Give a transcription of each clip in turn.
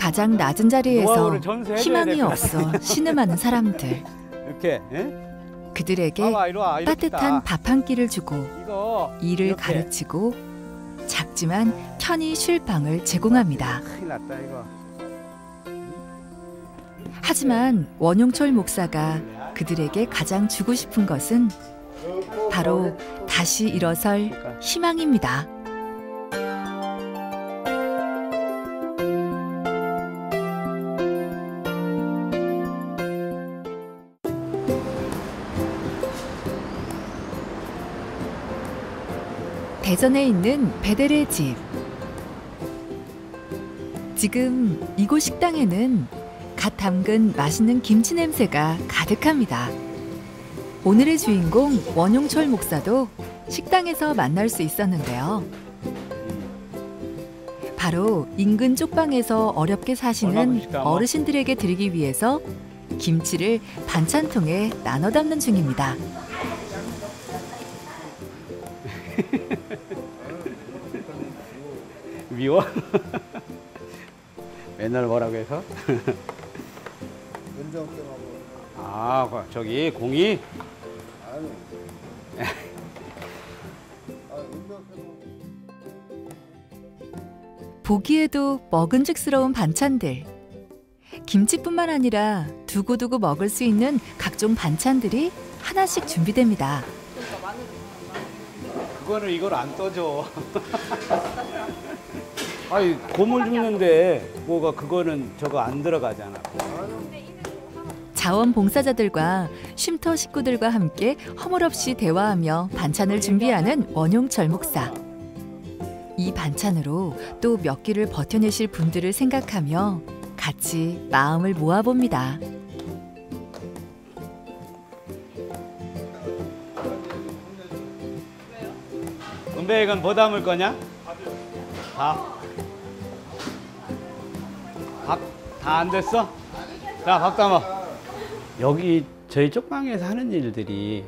가장 낮은 자리에서 노하우를 전수해줘야 희망이 될 것 없어 신음하는 사람들. 이렇게 그들에게 봐봐, 이리 와, 이렇게 따뜻한 딱. 밥 한 끼를 주고 이거 일을 이렇게. 가르치고 작지만 편히 쉴 방을 제공합니다. 큰일 났다 이거. 하지만 원용철 목사가 그들에게 가장 주고 싶은 것은 바로 다시 일어설 희망입니다. 대전에 있는 베델의 집. 지금 이곳 식당에는 갓 담근 맛있는 김치 냄새가 가득합니다. 오늘의 주인공 원용철 목사도 식당에서 만날 수 있었는데요. 바로 인근 쪽방에서 어렵게 사시는 어르신들에게 드리기 위해서 김치를 반찬통에 나눠 담는 중입니다. 미워? 맨날 뭐라고 해서? 아, 저기 공이? 보기에도 먹음직스러운 반찬들. 김치뿐만 아니라 두고두고 먹을 수 있는 각종 반찬들이 하나씩 준비됩니다. 그거는 이걸 안 떠줘. 아니, 고물 줍는데 뭐가 그거는 저거 안 들어가잖아. 자원봉사자들과 쉼터 식구들과 함께 허물없이 대화하며 반찬을 준비하는 원용철 목사. 이 반찬으로 또 몇 끼를 버텨내실 분들을 생각하며 같이 마음을 모아봅니다. 은배 이건 뭐 담을 거냐? 밥. 밥 다 안 됐어? 자, 밥 담아. 여기 저희 쪽방에서 하는 일들이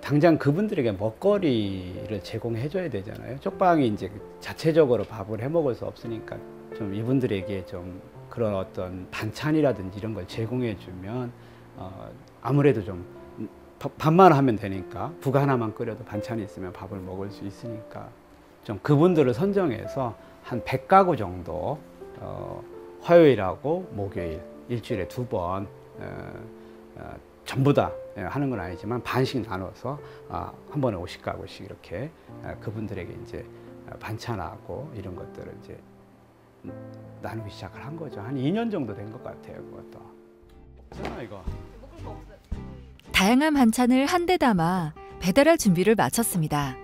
당장 그분들에게 먹거리를 제공해 줘야 되잖아요. 쪽방이 이제 자체적으로 밥을 해 먹을 수 없으니까 좀 이분들에게 좀 그런 어떤 반찬이라든지 이런 걸 제공해 주면 아무래도 좀 밥만 하면 되니까 국 하나만 끓여도 반찬이 있으면 밥을 먹을 수 있으니까 좀 그분들을 선정해서 한 100가구 정도 화요일하고 목요일 일주일에 2번 전부 다 하는 건 아니지만 반씩 나눠서 한 번에 50가구씩 이렇게 그분들에게 이제 반찬하고 이런 것들을 이제 나누기 시작을 한 거죠. 한 2년 정도 된 것 같아요. 그것도. 없잖아 이거. 다양한 반찬을 한데 담아 배달할 준비를 마쳤습니다.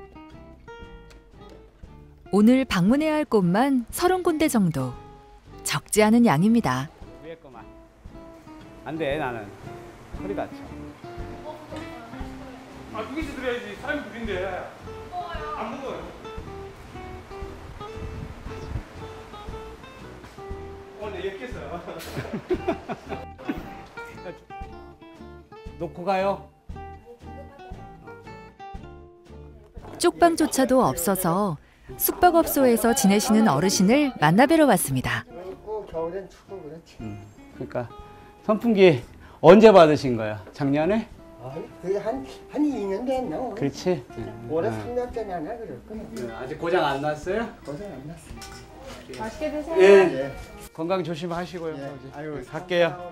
오늘 방문해야 할 곳만 30군데 정도. 적지 않은 양입니다. 위에 거만. 안 돼, 나는. 허리 다쳐. 아, 2개씩 드려야지. 사람이 2인데. 안 먹어요. 오늘 엮겠어요. 놓고 가요. 쪽방조차도 없어서 숙박업소에서 지내시는 어르신을 만나뵈러 왔습니다. 겨울엔 춥고 그렇지. 그러니까 선풍기 언제 받으신 거야? 작년에? 그게 한 2년 됐나? 그렇지. 올해 3년째 나나 그럴 거야. 아직 고장 안 났어요? 고생 안 났어. 맛있게 드세요. 예. 건강 조심하시고요. 예. 아유, 갈게요.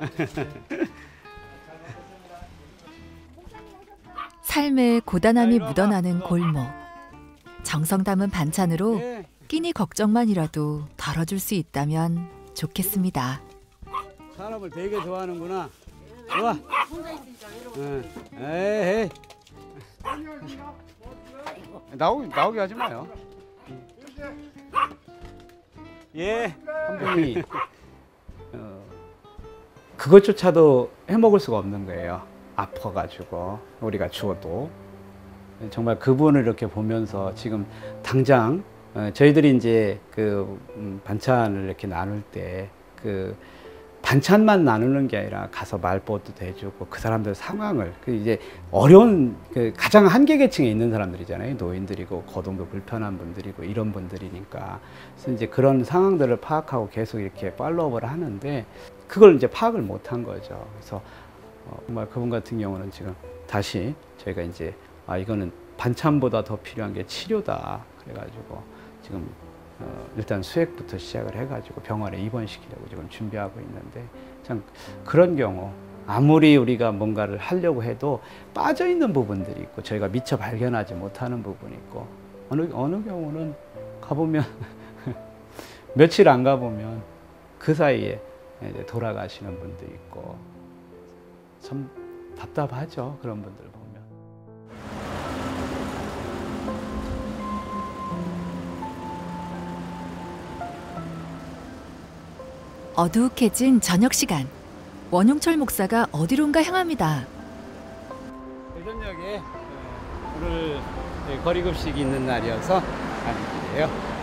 삶의 고단함이 묻어나는 골목. 정성 담은 반찬으로 예. 끼니 걱정만이라도 덜어줄 수 있다면 좋겠습니다. 사람을 되게 좋아하는구나. 좋아. 에이. 나오게 하지 마요. 예. 한 분이 그것조차도 해먹을 수가 없는 거예요. 아파가지고 우리가 죽어도 정말 그분을 이렇게 보면서 지금 당장 저희들이 이제 그 반찬을 이렇게 나눌 때 그 반찬만 나누는 게 아니라 가서 말벗도 해주고 그 사람들 상황을 이제 어려운 가장 한계 계층에 있는 사람들이잖아요. 노인들이고 거동도 불편한 분들이고 이런 분들이니까 그래서 이제 그런 상황들을 파악하고 계속 이렇게 팔로우업을 하는데 그걸 이제 파악을 못한 거죠. 그래서 정말 그분 같은 경우는 지금 다시 저희가 이제 이거는 반찬보다 더 필요한 게 치료다 그래가지고 지금 일단 수액부터 시작을 해가지고 병원에 입원시키려고 지금 준비하고 있는데 참 그런 경우 아무리 우리가 뭔가를 하려고 해도 빠져있는 부분들이 있고 저희가 미처 발견하지 못하는 부분이 있고 어느 경우는 가보면 며칠 안 가보면 그 사이에 이제 돌아가시는 분도 있고 참 답답하죠. 그런 분들 보면. 어두욱해진 저녁 시간. 원용철 목사가 어디론가 향합니다. 대전역에 오늘 거리급식이 있는 날이어서 가는 길이에요.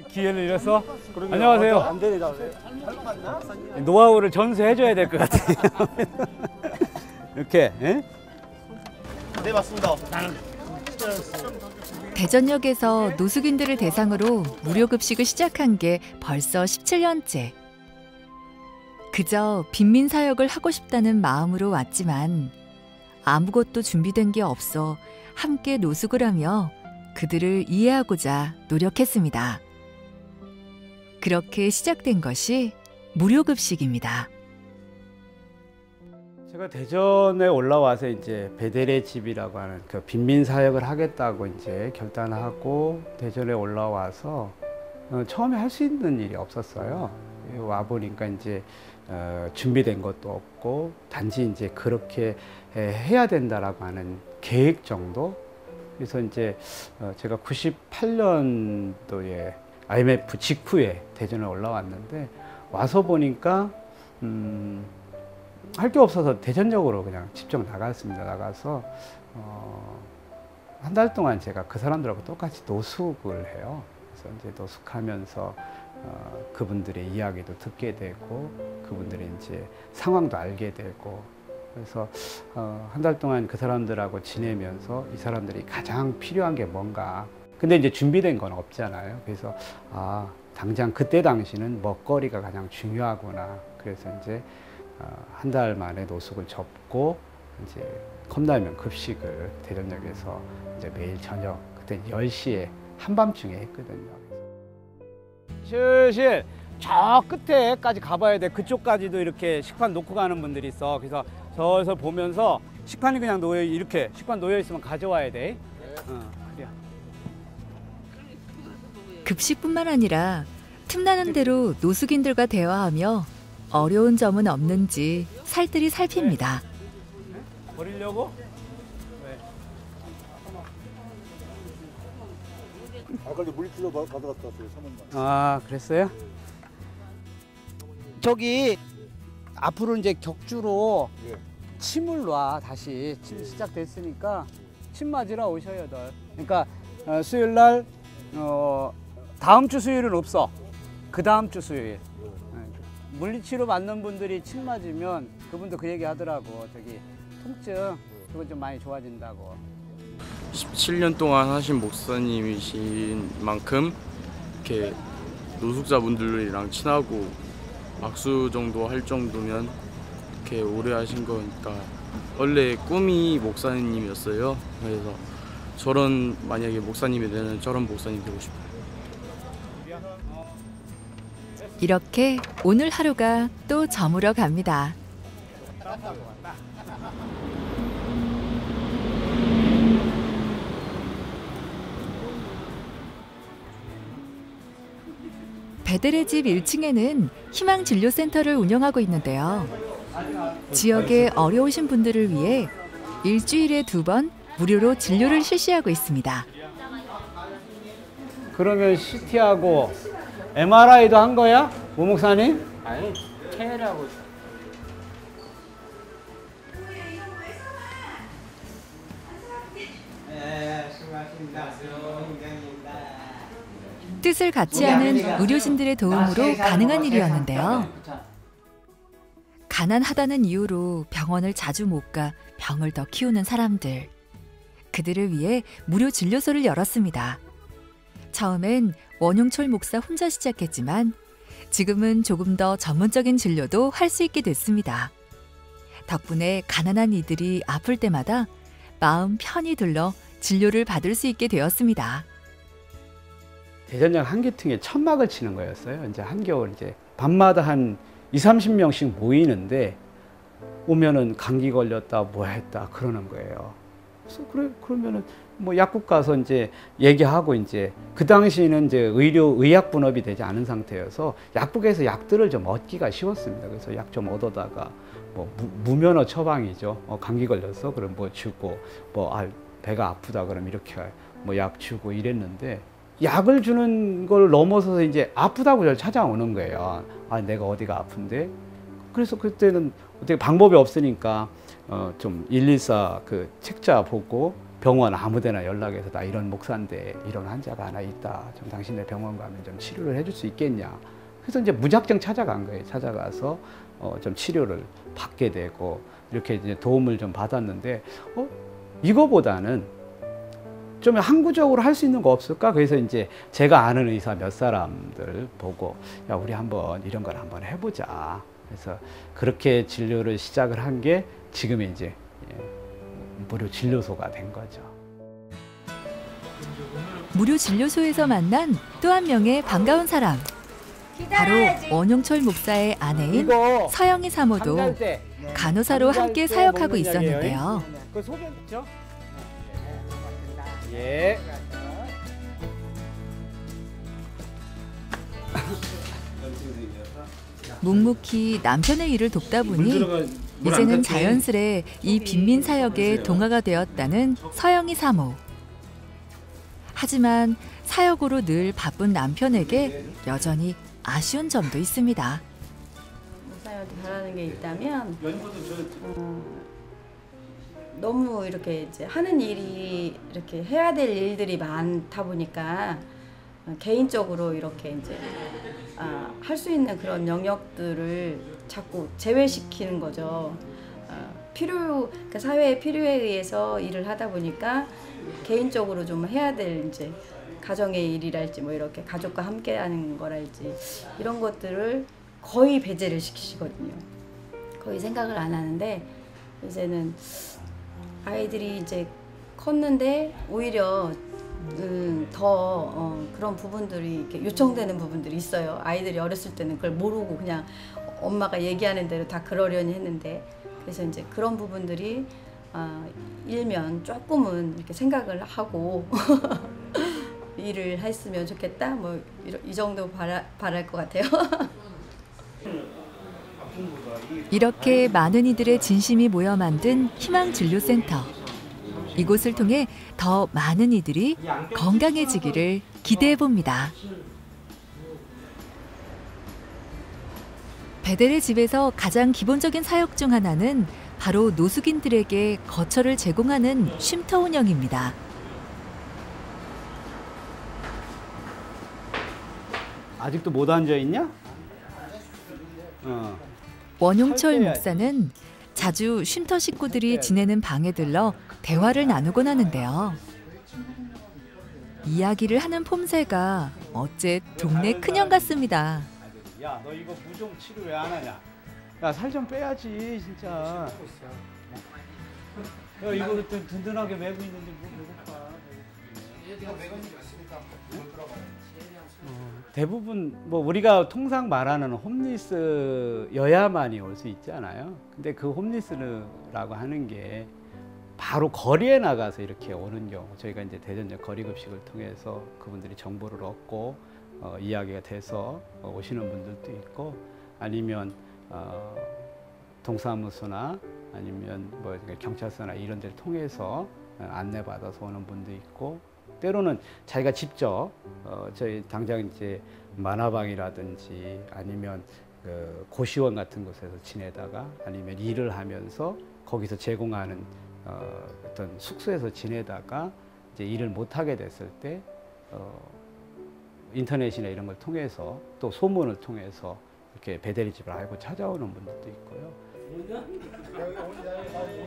기회를 잃어서 안녕하세요. 안 되네. 노하우를 전수해줘야 될 것 같아요. 이렇게. 예? 네, 맞습니다. 대전역에서 노숙인들을 대상으로 무료 급식을 시작한 게 벌써 17년째. 그저 빈민 사역을 하고 싶다는 마음으로 왔지만 아무것도 준비된 게 없어 함께 노숙을 하며 그들을 이해하고자 노력했습니다. 그렇게 시작된 것이 무료 급식입니다. 제가 대전에 올라와서 이제 베델의 집이라고 하는 그 빈민 사역을 하겠다고 이제 결단하고 대전에 올라와서 처음에 할 수 있는 일이 없었어요. 와 보니까 이제 준비된 것도 없고 단지 이제 그렇게 해야 된다라고 하는 계획 정도. 그래서 이제 제가 98년도에 IMF 직후에 대전에 올라왔는데 와서 보니까 할 게 없어서 대전역으로 그냥 직접 나갔습니다. 나가서 한 달 동안 제가 그 사람들하고 똑같이 노숙을 해요. 그래서 이제 노숙하면서 그분들의 이야기도 듣게 되고 그분들의 이제 상황도 알게 되고 그래서 한 달 동안 그 사람들하고 지내면서 이 사람들이 가장 필요한 게 뭔가. 근데 이제 준비된 건 없잖아요. 그래서 당장 그때 당시는 먹거리가 가장 중요하구나. 그래서 이제 한 달 만에 노숙을 접고 이제 컵라면 급식을 대전역에서 이제 매일 저녁 그때 10시에 한밤중에 했거든요. 슬슬 저 끝에까지 가봐야 돼. 그쪽까지도 이렇게 식판 놓고 가는 분들이 있어. 그래서 저기서 보면서 식판이 그냥 이렇게 식판 놓여 있으면 가져와야 돼. 그래. 급식뿐만 아니라 틈나는 대로 노숙인들과 대화하며 어려운 점은 없는지 살뜰히 살핍니다. 버리려고? 아까 물리치료 가져갔다 왔어요, 사모님. 그랬어요? 저기 앞으로 이제 격주로 예. 침을 놔. 다시 침 시작됐으니까 침 맞으러 오셔요. 그러니까 수요일 날 다음 주 수요일은 없어. 그 다음 주 수요일. 물리치료 받는 분들이 침 맞으면 그분도 그 얘기 하더라고. 저기 통증 그건 좀 많이 좋아진다고. 17년 동안 하신 목사님이신 만큼 이렇게 노숙자분들이랑 친하고 악수 정도 할 정도면 이렇게 오래 하신 거니까 원래 꿈이 목사님이었어요. 그래서 만약에 목사님이 되면 저런 목사님 되고 싶어요. 이렇게 오늘 하루가 또 저물어 갑니다. 베델의 집 1층에는 희망진료센터를 운영하고 있는데요. 지역의 어려우신 분들을 위해 일주일에 2번 무료로 진료를 실시하고 있습니다. 그러면 CT하고 MRI도 한 거야? 모 목사님? 아니, 캐라고 뜻을 같이 하는 의료진들의 도움으로 가능한 일이었는데요. 가난하다는 이유로 병원을 자주 못 가 병을 더 키우는 사람들. 그들을 위해 무료 진료소를 열었습니다. 처음엔 원용철 목사 혼자 시작했지만 지금은 조금 더 전문적인 진료도 할 수 있게 됐습니다. 덕분에 가난한 이들이 아플 때마다 마음 편히 들러 진료를 받을 수 있게 되었습니다. 대전역 한기퉁에 천막을 치는 거였어요. 이제 한겨울 이제 밤마다 한 20-30명씩 모이는데 오면은 감기 걸렸다 뭐 했다 그러는 거예요. 그래서 그러면은 뭐 약국 가서 이제 얘기하고 이제 그 당시에는 이제 의약 분업이 되지 않은 상태여서 약국에서 약들을 좀 얻기가 쉬웠습니다. 그래서 약 좀 얻어다가 뭐 무면허 처방이죠. 감기 걸렸어 그럼 뭐 주고 뭐 배가 아프다 그럼 이렇게 뭐 약 주고 이랬는데 약을 주는 걸 넘어서서 이제 아프다고 저를 찾아오는 거예요. 내가 어디가 아픈데? 그래서 그때는 어떻게 방법이 없으니까 좀 114 그 책자 보고 병원 아무데나 연락해서 나 이런 목사인데 이런 환자가 하나 있다. 좀 당신네 병원 가면 좀 치료를 해줄 수 있겠냐. 그래서 이제 무작정 찾아간 거예요. 찾아가서 좀 치료를 받게 되고 이렇게 이제 도움을 좀 받았는데 이거보다는 좀 항구적으로 할 수 있는 거 없을까? 그래서 이제 제가 아는 의사 몇 사람들 보고 야 우리 한번 이런 걸 한번 해보자. 그래서 그렇게 진료를 시작을 한 게 지금의 이제 무료 진료소가 된 거죠. 무료 진료소에서 만난 또 한 명의 반가운 사람. 바로 원용철 목사의 아내인 서영희 사모도 간호사로 함께 사역하고 있었는데요. 그 소개 듣죠? 예. 묵묵히 남편의 일을 돕다 보니 이제는 자연스레 이 빈민 사역에 동화가 되었다는 서영희 사모. 하지만 사역으로 늘 바쁜 남편에게 여전히 아쉬운 점도 있습니다. 목사님한테 바라는 게 있다면 너무 이렇게 이제 하는 일이 이렇게 해야 될 일들이 많다 보니까 개인적으로 이렇게 이제 할 수 있는 그런 영역들을 자꾸 제외시키는 거죠. 그러니까 사회의 필요에 의해서 일을 하다 보니까 개인적으로 좀 해야 될 이제 가정의 일이랄지 뭐 이렇게 가족과 함께하는 거랄지 이런 것들을 거의 배제를 시키시거든요. 거의 생각을 안 하는데 이제는 아이들이 이제 컸는데 오히려 더 그런 부분들이 이렇게 요청되는 부분들이 있어요. 아이들이 어렸을 때는 그걸 모르고 그냥 엄마가 얘기하는 대로 다 그러려니 했는데 그래서 이제 그런 부분들이 일면 조금은 이렇게 생각을 하고 일을 했으면 좋겠다. 뭐 이 정도 바랄 것 같아요. 이렇게 많은 이들의 진심이 모여 만든 희망진료센터. 이곳을 통해 더 많은 이들이 건강해지기를 기대해 봅니다. 베델의 집에서 가장 기본적인 사역 중 하나는 바로 노숙인들에게 거처를 제공하는 쉼터 운영입니다. 아직도 못 앉아 있냐? 원용철 목사는 자주 쉼터 식구들이 지내는 방에 들러 대화를 나누곤 하는데요. 이야기를 하는 폼새가 어째 동네 큰형 같습니다. 야, 너 이거 무좀 치료 왜 안 하냐? 야, 살 좀 빼야지, 진짜. 야, 이거 든든하게 메고 있는데 뭐 배고파. 네가 매건이 왔으니까 뭘 들어가요? 대부분 뭐 우리가 통상 말하는 홈리스여야만이 올 수 있잖아요. 근데 그 홈리스라고 하는 게 바로 거리에 나가서 이렇게 오는 경우, 저희가 이제 대전역 거리급식을 통해서 그분들이 정보를 얻고 이야기가 돼서 오시는 분들도 있고, 아니면 동사무소나 아니면 뭐 경찰서나 이런 데를 통해서 안내받아서 오는 분도 있고, 때로는 자기가 직접 저희 당장 이제 만화방이라든지 아니면 그 고시원 같은 곳에서 지내다가 아니면 일을 하면서 거기서 제공하는 어떤 숙소에서 지내다가 이제 일을 못 하게 됐을 때 인터넷이나 이런 걸 통해서 또 소문을 통해서 이렇게 배대리 집을 알고 찾아오는 분들도 있고요.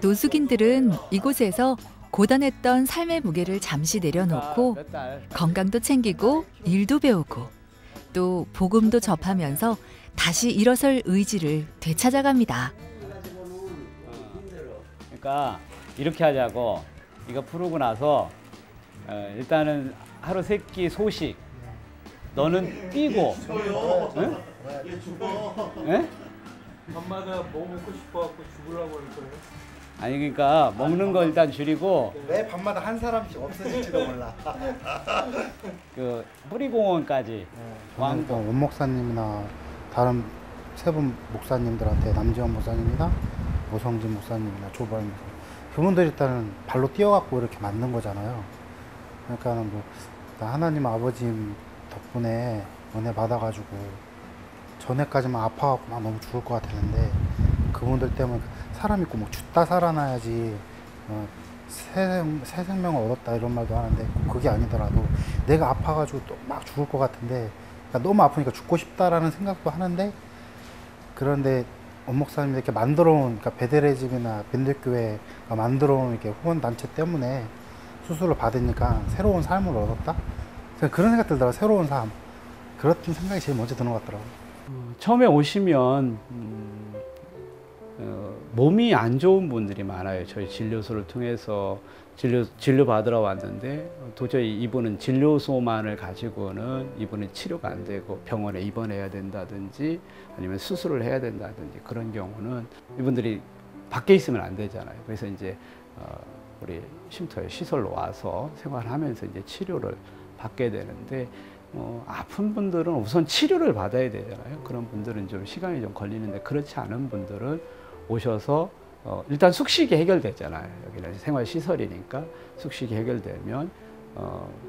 노숙인들은 이곳에서 고단했던 삶의 무게를 잠시 내려놓고 건강도 챙기고 일도 배우고 또 복음도 접하면서 다시 일어설 의지를 되찾아갑니다. 그러니까 이렇게 하자고, 이거 풀고 나서 일단은 하루 3끼 소식, 너는 뛰고, 응? 응? 밤마다 뭐 먹고 싶어갖고 죽으려고 할 거예요? 아니 그러니까 먹는 거 일단 줄이고, 왜 밤마다 한 사람씩 없어질지도 몰라. 그 뿌리공원까지 왕복. 원 목사님이나 다른 세 분 목사님들한테, 남지원 목사님이나 오성진 목사님이나 조발 목사님, 그분들이 일단은 발로 뛰어갖고 이렇게 만든 거잖아요. 그러니까는 뭐 하나님 아버지 덕분에 은혜 받아가지고 전에까지만 아파갖고 막 너무 죽을 것 같았는데, 그분들 때문에 사람 있고 뭐 죽다 살아나야지 새 생명을 얻었다 이런 말도 하는데, 그게 아니더라도 내가 아파가지고 또 막 죽을 것 같은데, 그러니까 너무 아프니까 죽고 싶다라는 생각도 하는데, 그런데 원 목사님이 이렇게 만들어온, 그러니까 베델의 집이나 밴드교회가 만들어온 이렇게 후원 단체 때문에 수술을 받으니까 새로운 삶을 얻었다? 그런 생각 들더라고요. 새로운 삶. 그런 생각이 제일 먼저 드는 것 같더라고요. 처음에 오시면 몸이 안 좋은 분들이 많아요. 저희 진료소를 통해서 진료 받으러 왔는데 도저히 이분은 진료소만을 가지고는 이분은 치료가 안 되고 병원에 입원해야 된다든지 아니면 수술을 해야 된다든지, 그런 경우는 이분들이 밖에 있으면 안 되잖아요. 그래서 이제 우리 쉼터에 시설로 와서 생활하면서 이제 치료를 받게 되는데, 아픈 분들은 우선 치료를 받아야 되잖아요. 그런 분들은 좀 시간이 좀 걸리는데, 그렇지 않은 분들은 오셔서 일단 숙식이 해결되잖아요. 여기는 생활시설이니까 숙식이 해결되면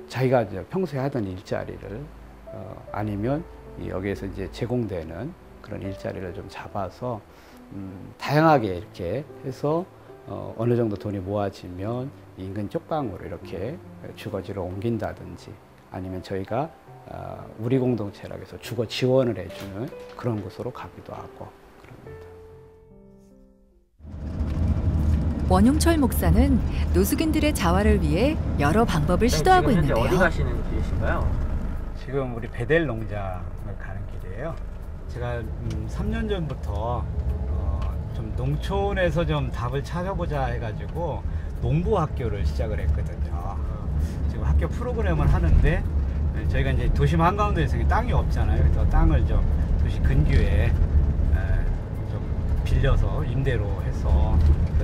자기가 이제 평소에 하던 일자리를 아니면 여기에서 이제 제공되는 그런 일자리를 좀 잡아서 다양하게 이렇게 해서 어느 정도 돈이 모아지면 인근 쪽방으로 이렇게 주거지로 옮긴다든지, 아니면 저희가 우리 공동체라고 해서 주거 지원을 해주는 그런 곳으로 가기도 하고 그럽니다. 원용철 목사는 노숙인들의 자활을 위해 여러 방법을 시도하고 있는데요. 어디 가시는 길이신가요? 지금 우리 베델 농장을 가는 길이에요. 제가 3년 전부터 좀 농촌에서 좀 답을 찾아보자 해가지고 농부학교를 시작을 했거든요. 지금 학교 프로그램을 하는데, 저희가 이제 도심 한가운데에서 땅이 없잖아요. 그래서 땅을 좀 도시 근교에 좀 빌려서 임대로 해서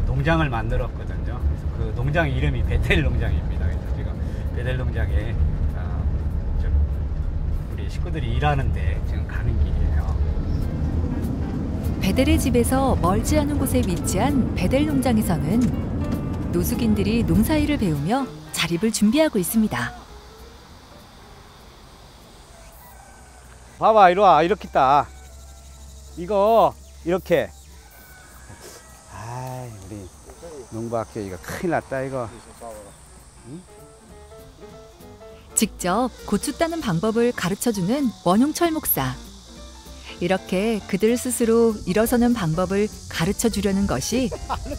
농장을 만들었거든요. 그래서 그 농장 이름이 베델 농장입니다. 그래서 지금 베델 농장에 좀 우리 식구들이 일하는데 지금 가는 길이에요. 베델의 집에서 멀지 않은 곳에 위치한 베델 농장에서는 노숙인들이 농사일을 배우며 자립을 준비하고 있습니다. 봐봐, 이리 와. 이렇게 딱 이거 이렇게. 아이, 우리 농부학교 이거 큰일 났다 이거. 응? 직접 고추 따는 방법을 가르쳐주는 원용철 목사. 이렇게 그들 스스로 일어서는 방법을 가르쳐주려는 것이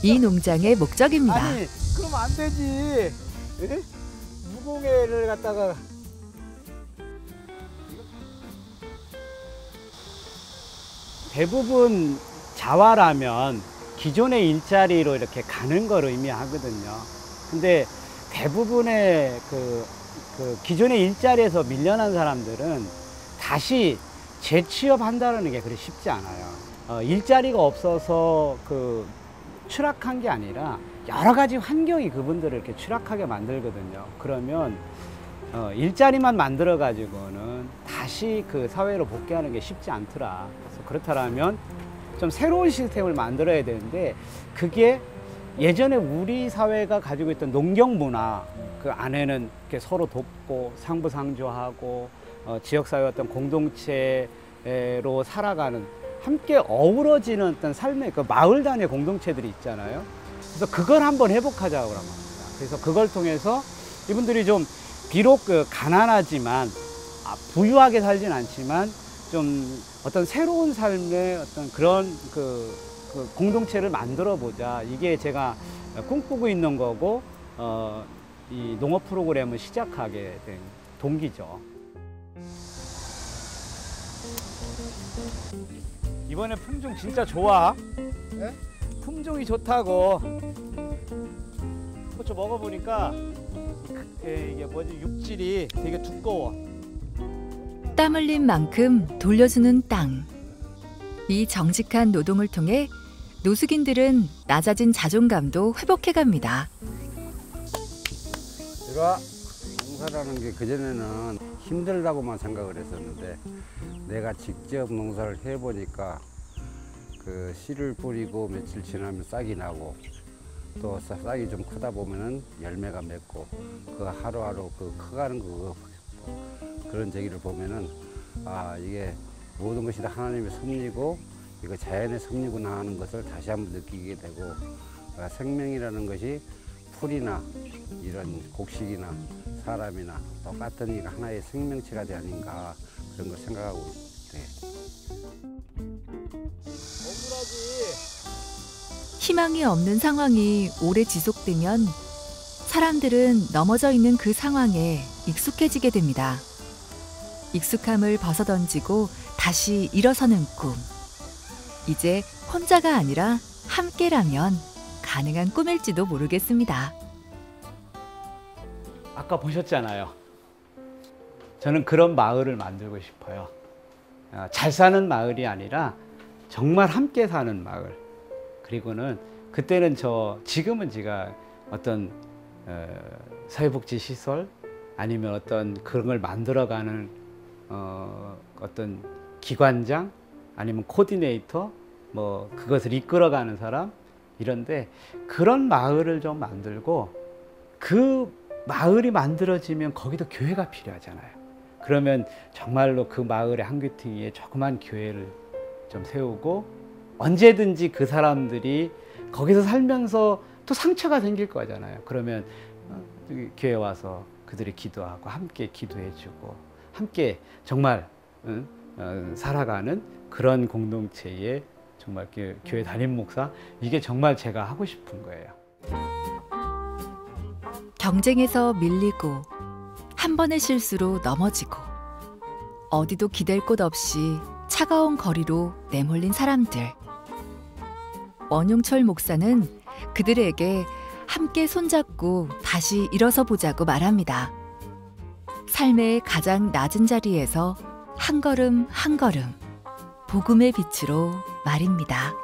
이 농장의 목적입니다. 아니, 그럼 안 되지. 에? 무공해를 갖다가. 대부분 자활하면 기존의 일자리로 이렇게 가는 걸 의미하거든요. 근데 대부분의 그 기존의 일자리에서 밀려난 사람들은 다시 재취업한다는 게 그리 쉽지 않아요. 일자리가 없어서 추락한 게 아니라 여러 가지 환경이 그분들을 이렇게 추락하게 만들거든요. 그러면 일자리만 만들어 가지고는 다시 그 사회로 복귀하는 게 쉽지 않더라. 그래서 그렇다면 좀 새로운 시스템을 만들어야 되는데, 그게 예전에 우리 사회가 가지고 있던 농경 문화, 그 안에는 이렇게 서로 돕고 상부상조하고 지역사회 어떤 공동체로 살아가는, 함께 어우러지는 어떤 삶의 그 마을 단위 공동체들이 있잖아요. 그래서 그걸 한번 회복하자고 합니다. 그래서 그걸 통해서 이분들이 좀 비록 가난하지만 부유하게 살진 않지만 좀 어떤 새로운 삶의 어떤 그런 그 공동체를 만들어 보자. 이게 제가 꿈꾸고 있는 거고 이 농업 프로그램을 시작하게 된 동기죠. 이번에 품종 진짜 좋아. 네? 품종이 좋다고. 고추 먹어보니까 이게 뭐지, 육질이 되게 두꺼워. 땀 흘린 만큼 돌려주는 땅. 이 정직한 노동을 통해 노숙인들은 낮아진 자존감도 회복해갑니다. 제가 농사라는 게 그전에는 힘들다고만 생각을 했었는데 내가 직접 농사를 해보니까 그 씨를 뿌리고 며칠 지나면 싹이 나고 또 싹이 좀 크다 보면은 열매가 맺고 그 하루하루 그 커가는 거 그런 제기를 보면은 아 이게 모든 것이 다 하나님의 섭리고 이거 자연의 섭리구나 하는 것을 다시 한번 느끼게 되고 생명이라는 것이 풀이나 이런 곡식이나 사람이나 똑같은 이가 하나의 생명체가 아닌가 그런 걸 생각하고 있어요. 희망이 없는 상황이 오래 지속되면 사람들은 넘어져 있는 그 상황에 익숙해지게 됩니다. 익숙함을 벗어던지고 다시 일어서는 꿈. 이제 혼자가 아니라 함께라면 가능한 꿈일지도 모르겠습니다. 아까 보셨잖아요. 저는 그런 마을을 만들고 싶어요. 잘 사는 마을이 아니라 정말 함께 사는 마을. 그리고는 그때는 지금은 제가 어떤 사회복지시설 아니면 어떤 그런 걸 만들어가는 어떤 기관장 아니면 코디네이터 뭐 그것을 이끌어가는 사람 이런데 그런 마을을 좀 만들고 그 마을이 만들어지면 거기도 교회가 필요하잖아요. 그러면 정말로 그 마을의 한 귀퉁이에 조그만 교회를 좀 세우고 언제든지 그 사람들이 거기서 살면서 또 상처가 생길 거잖아요. 그러면 교회 와서 그들이 기도하고 함께 기도해주고 함께 정말 살아가는 그런 공동체의 정말 교회 담임 목사 이게 정말 제가 하고 싶은 거예요. 경쟁에서 밀리고 한 번의 실수로 넘어지고 어디도 기댈 곳 없이 차가운 거리로 내몰린 사람들. 원용철 목사는 그들에게 함께 손잡고 다시 일어서 보자고 말합니다. 삶의 가장 낮은 자리에서 한 걸음 한 걸음 복음의 빛으로 말입니다.